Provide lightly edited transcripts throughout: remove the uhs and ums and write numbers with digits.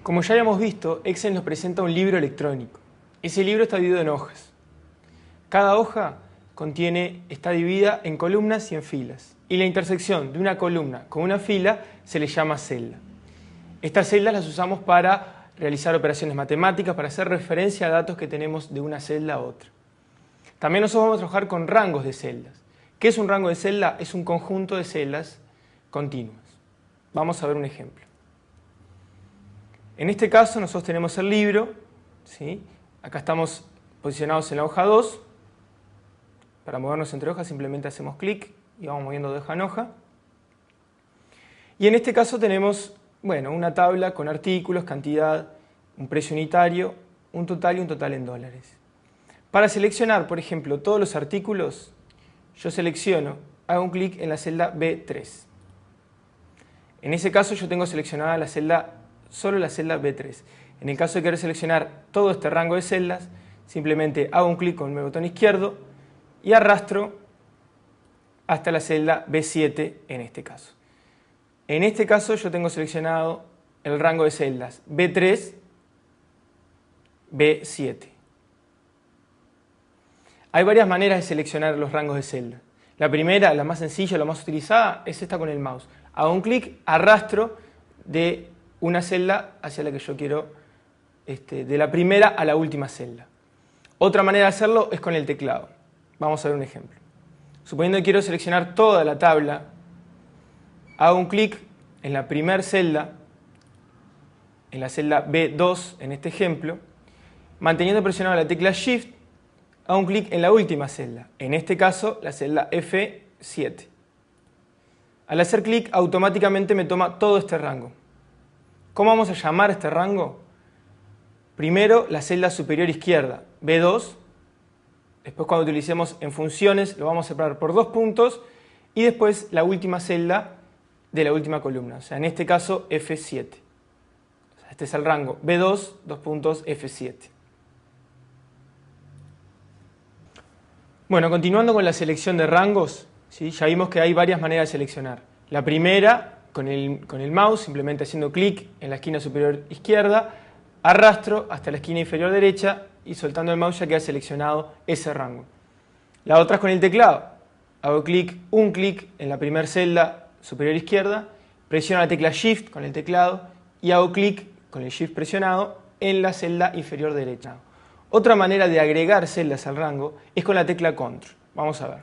Como ya habíamos visto, Excel nos presenta un libro electrónico. Ese libro está dividido en hojas. Cada hoja está dividida en columnas y en filas. Y la intersección de una columna con una fila se le llama celda. Estas celdas las usamos para realizar operaciones matemáticas, para hacer referencia a datos que tenemos de una celda a otra. También nosotros vamos a trabajar con rangos de celdas. ¿Qué es un rango de celda? Es un conjunto de celdas continuas. Vamos a ver un ejemplo. En este caso nosotros tenemos el libro, ¿sí? Acá estamos posicionados en la hoja 2. Para movernos entre hojas simplemente hacemos clic y vamos moviendo de hoja en hoja. Y en este caso tenemos, una tabla con artículos, cantidad, un precio unitario, un total y un total en dólares. Para seleccionar, por ejemplo, todos los artículos, yo selecciono, hago un clic en la celda B3. En ese caso yo tengo seleccionada solo la celda B3. En el caso de querer seleccionar todo este rango de celdas, simplemente hago un clic con el botón izquierdo y arrastro hasta la celda B7 en este caso. En este caso yo tengo seleccionado el rango de celdas B3, B7. Hay varias maneras de seleccionar los rangos de celda. La primera, la más sencilla, la más utilizada, es esta con el mouse. Hago un clic, arrastro de una celda hacia la que yo quiero, de la primera a la última celda. Otra manera de hacerlo es con el teclado. Vamos a ver un ejemplo. Suponiendo que quiero seleccionar toda la tabla, hago un clic en la primera celda, en la celda B2 en este ejemplo, manteniendo presionada la tecla Shift, hago un clic en la última celda, en este caso la celda F7. Al hacer clic automáticamente me toma todo este rango. ¿Cómo vamos a llamar este rango? Primero la celda superior izquierda, B2. Después cuando utilicemos en funciones lo vamos a separar por 2 puntos. Y después la última celda de la última columna. O sea, en este caso F7. O sea, este es el rango B2, 2 puntos, F7. Bueno, continuando con la selección de rangos, ¿sí? Ya vimos que hay varias maneras de seleccionar. La primera, con el mouse, simplemente haciendo clic en la esquina superior izquierda, arrastro hasta la esquina inferior derecha y soltando el mouse ya queda seleccionado ese rango. La otra es con el teclado. Hago un clic en la primera celda superior izquierda, presiono la tecla Shift con el teclado y hago clic con el Shift presionado en la celda inferior derecha. Otra manera de agregar celdas al rango es con la tecla Control. Vamos a ver.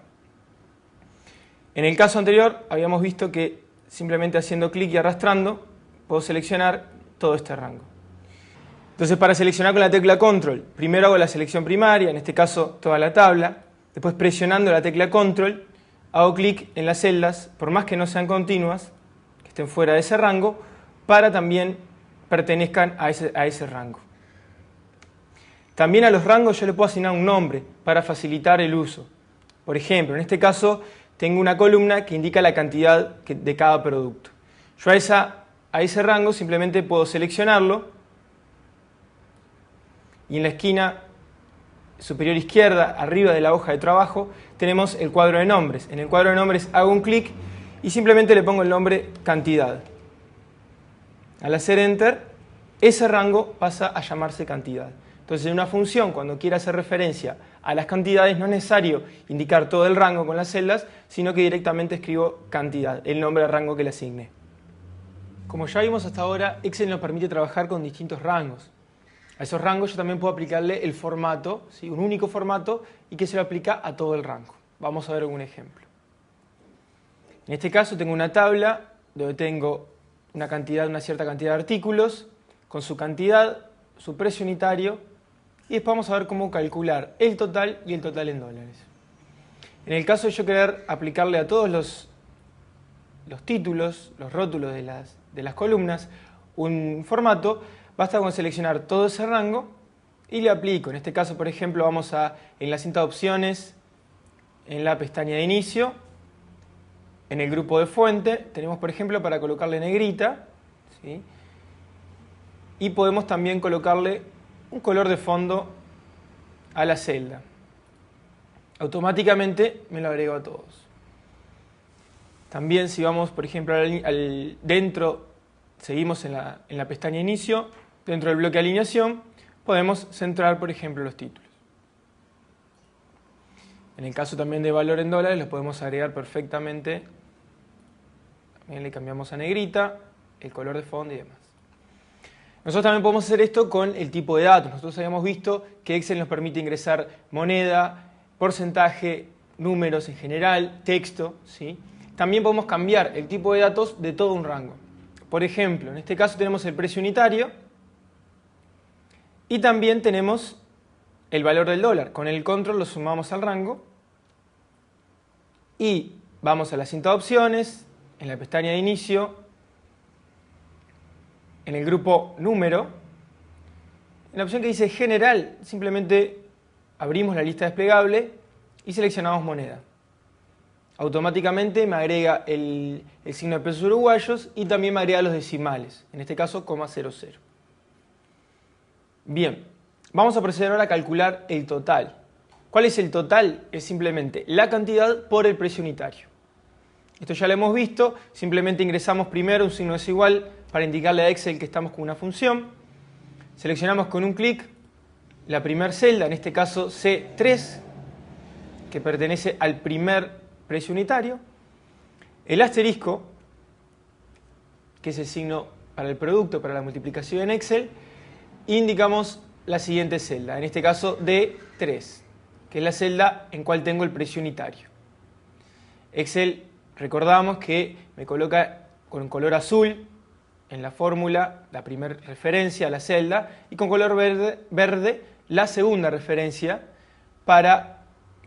En el caso anterior habíamos visto que simplemente haciendo clic y arrastrando puedo seleccionar todo este rango. Entonces para seleccionar con la tecla Control, primero hago la selección primaria, en este caso toda la tabla. Después presionando la tecla Control, hago clic en las celdas, por más que no sean continuas, que estén fuera de ese rango, para también pertenezcan a ese rango. También a los rangos yo le puedo asignar un nombre para facilitar el uso. Por ejemplo, en este caso tengo una columna que indica la cantidad de cada producto. Yo a ese rango simplemente puedo seleccionarlo y en la esquina superior izquierda, arriba de la hoja de trabajo, tenemos el cuadro de nombres. En el cuadro de nombres hago un clic y simplemente le pongo el nombre cantidad. Al hacer Enter, ese rango pasa a llamarse cantidad. Entonces, en una función, cuando quiera hacer referencia a las cantidades, no es necesario indicar todo el rango con las celdas, sino que directamente escribo cantidad, el nombre del rango que le asigné. Como ya vimos hasta ahora, Excel nos permite trabajar con distintos rangos. A esos rangos yo también puedo aplicarle el formato, ¿sí? Un único formato, y que se lo aplica a todo el rango. Vamos a ver algún ejemplo. En este caso tengo una tabla donde tengo una cierta cantidad de artículos, con su cantidad, su precio unitario, y después vamos a ver cómo calcular el total y el total en dólares. En el caso de yo querer aplicarle a todos los títulos, los rótulos de las columnas, un formato, basta con seleccionar todo ese rango y le aplico. En este caso, por ejemplo, en la cinta de opciones, en la pestaña de inicio, en el grupo de fuente, tenemos, por ejemplo, para colocarle negrita, ¿sí? Y podemos también colocarle un color de fondo a la celda. Automáticamente me lo agrego a todos. También si vamos, por ejemplo, dentro, seguimos en la pestaña inicio, dentro del bloque de alineación, podemos centrar, por ejemplo, los títulos. En el caso también de valor en dólares, los podemos agregar perfectamente. También le cambiamos a negrita, el color de fondo y demás. Nosotros también podemos hacer esto con el tipo de datos. Nosotros habíamos visto que Excel nos permite ingresar moneda, porcentaje, números en general, texto, ¿sí? También podemos cambiar el tipo de datos de todo un rango. Por ejemplo, en este caso tenemos el precio unitario y también tenemos el valor del dólar. Con el control lo sumamos al rango y vamos a la cinta de opciones, en la pestaña de inicio, en el grupo número, en la opción que dice general, simplemente abrimos la lista desplegable y seleccionamos moneda. Automáticamente me agrega el signo de pesos uruguayos y también me agrega los decimales, en este caso, ,00. Bien, vamos a proceder ahora a calcular el total. ¿Cuál es el total? Es simplemente la cantidad por el precio unitario. Esto ya lo hemos visto, simplemente ingresamos primero un signo desigual para indicarle a Excel que estamos con una función. Seleccionamos con un clic la primera celda, en este caso C3, que pertenece al primer precio unitario. El asterisco, que es el signo para el producto, para la multiplicación en Excel, indicamos la siguiente celda, en este caso D3, que es la celda en cual tengo el precio unitario. Excel, recordamos que me coloca con color azul en la fórmula la primera referencia a la celda y con color verde la segunda referencia para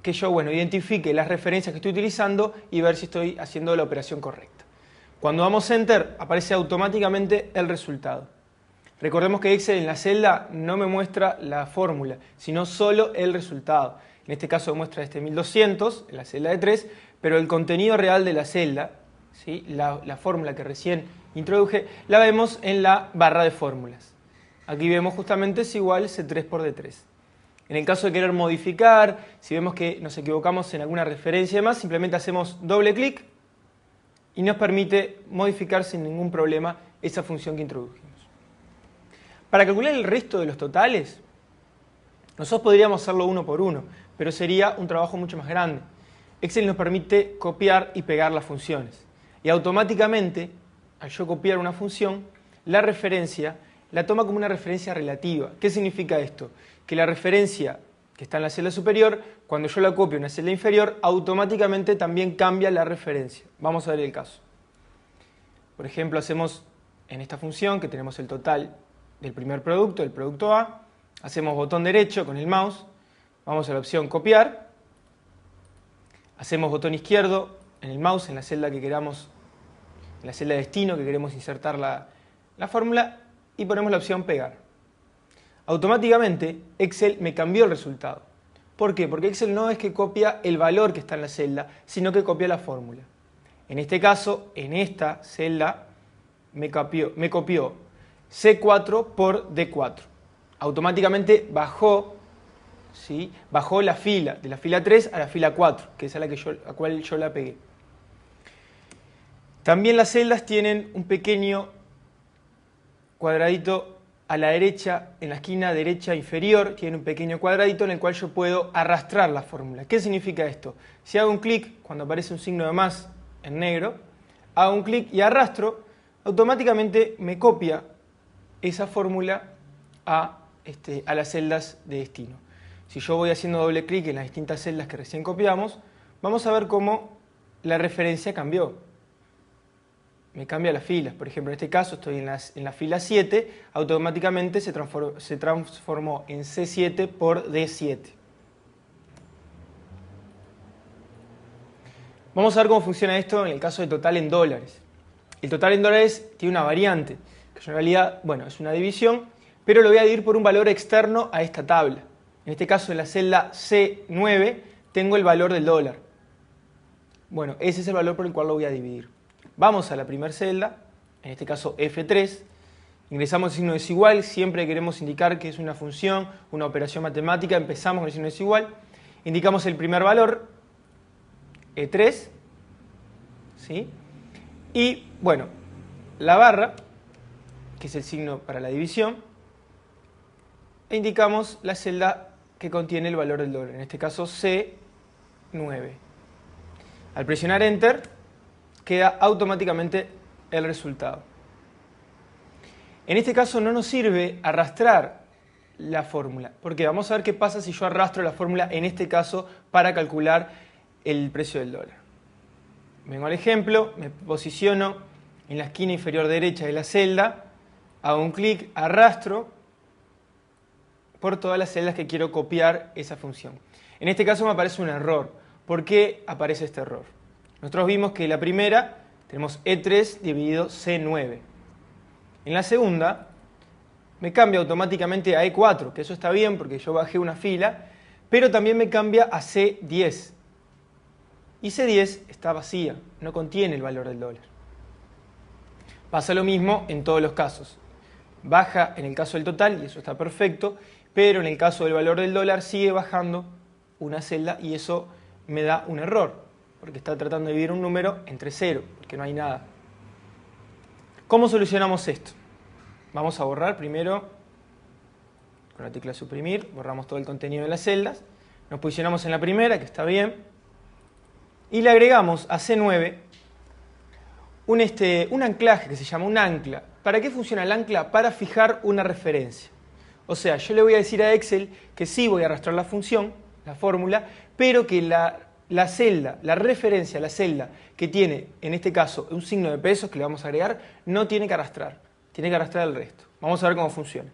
que yo identifique las referencias que estoy utilizando y ver si estoy haciendo la operación correcta. Cuando damos Enter aparece automáticamente el resultado. Recordemos que Excel en la celda no me muestra la fórmula, sino solo el resultado. En este caso me muestra 1200 en la celda de 3, pero el contenido real de la celda, ¿sí? la fórmula que recién introduje, la vemos en la barra de fórmulas. Aquí vemos justamente es igual C3 por D3. En el caso de querer modificar, si vemos que nos equivocamos en alguna referencia y demás, simplemente hacemos doble clic y nos permite modificar sin ningún problema esa función que introdujimos. Para calcular el resto de los totales, nosotros podríamos hacerlo uno por uno, pero sería un trabajo mucho más grande. Excel nos permite copiar y pegar las funciones. Y automáticamente, al yo copiar una función, la referencia la toma como una referencia relativa. ¿Qué significa esto? Que la referencia que está en la celda superior, cuando yo la copio en la celda inferior, automáticamente también cambia la referencia. Vamos a ver el caso. Por ejemplo, hacemos en esta función que tenemos el total del primer producto, del producto A, hacemos botón derecho con el mouse, vamos a la opción copiar, hacemos botón izquierdo en el mouse en la celda que queramos, en la celda de destino que queremos insertar la fórmula y ponemos la opción pegar. Automáticamente Excel me cambió el resultado. ¿Por qué? Porque Excel no es que copia el valor que está en la celda, sino que copia la fórmula. En este caso, en esta celda, me copió C4 por D4. Automáticamente bajó, ¿sí? Bajó la fila, de la fila 3 a la fila 4, que es a la cual yo la pegué. También las celdas tienen un pequeño cuadradito a la derecha, en la esquina derecha inferior, tiene un pequeño cuadradito en el cual yo puedo arrastrar la fórmula. ¿Qué significa esto? Si hago un clic, cuando aparece un signo de más en negro, hago un clic y arrastro, automáticamente me copia esa fórmula a las celdas de destino. Si yo voy haciendo doble clic en las distintas celdas que recién copiamos, vamos a ver cómo la referencia cambió. Me cambia las filas. Por ejemplo, en este caso estoy en la fila 7, automáticamente se transformó en C7 por D7. Vamos a ver cómo funciona esto en el caso de total en dólares. El total en dólares tiene una variante, que en realidad, es una división, pero lo voy a dividir por un valor externo a esta tabla. En este caso, en la celda C9, tengo el valor del dólar. Ese es el valor por el cual lo voy a dividir. Vamos a la primera celda, en este caso F3, ingresamos el signo desigual, siempre queremos indicar que es una función, una operación matemática, empezamos con el signo desigual, indicamos el primer valor, E3, ¿sí? Y la barra, que es el signo para la división, e indicamos la celda que contiene el valor del dólar, en este caso C9. Al presionar Enter, queda automáticamente el resultado. En este caso no nos sirve arrastrar la fórmula, porque vamos a ver qué pasa si yo arrastro la fórmula, en este caso, para calcular el precio del dólar. Vengo al ejemplo, me posiciono en la esquina inferior derecha de la celda, hago un clic, arrastro por todas las celdas que quiero copiar esa función. En este caso me aparece un error. ¿Por qué aparece este error? Nosotros vimos que en la primera tenemos E3 dividido C9. En la segunda me cambia automáticamente a E4, que eso está bien porque yo bajé una fila, pero también me cambia a C10. Y C10 está vacía, no contiene el valor del dólar. Pasa lo mismo en todos los casos. Baja en el caso del total, y eso está perfecto, pero en el caso del valor del dólar sigue bajando una celda y eso me da un error, porque está tratando de dividir un número entre 0, porque no hay nada. ¿Cómo solucionamos esto? Vamos a borrar primero, con la tecla suprimir, borramos todo el contenido de las celdas, nos posicionamos en la primera, que está bien, y le agregamos a C9 un anclaje que se llama un ancla. ¿Para qué funciona el ancla? Para fijar una referencia. O sea, yo le voy a decir a Excel que sí voy a arrastrar la función, la fórmula, pero que la celda, la referencia a la celda que tiene, en este caso, un signo de pesos que le vamos a agregar, no tiene que arrastrar, tiene que arrastrar el resto. Vamos a ver cómo funciona.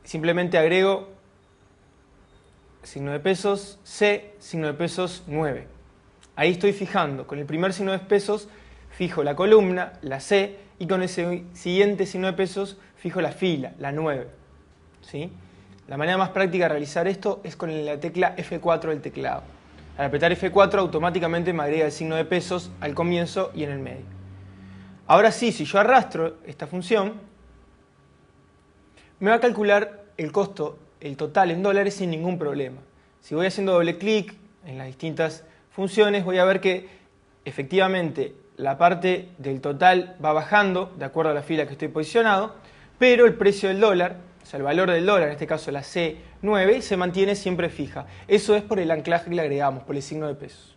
Simplemente agrego signo de pesos, C, signo de pesos 9. Ahí estoy fijando, con el primer signo de pesos fijo la columna, la C, y con el siguiente signo de pesos fijo la fila, la 9. ¿Sí? La manera más práctica de realizar esto es con la tecla F4 del teclado. Al apretar F4 automáticamente me agrega el signo de pesos al comienzo y en el medio. Ahora sí, si yo arrastro esta función, me va a calcular el costo, el total en dólares sin ningún problema. Si voy haciendo doble clic en las distintas funciones, voy a ver que efectivamente la parte del total va bajando de acuerdo a la fila que estoy posicionado, pero el precio del dólar, o sea, el valor del dólar, en este caso la C9, se mantiene siempre fija. Eso es por el anclaje que le agregamos, por el signo de pesos.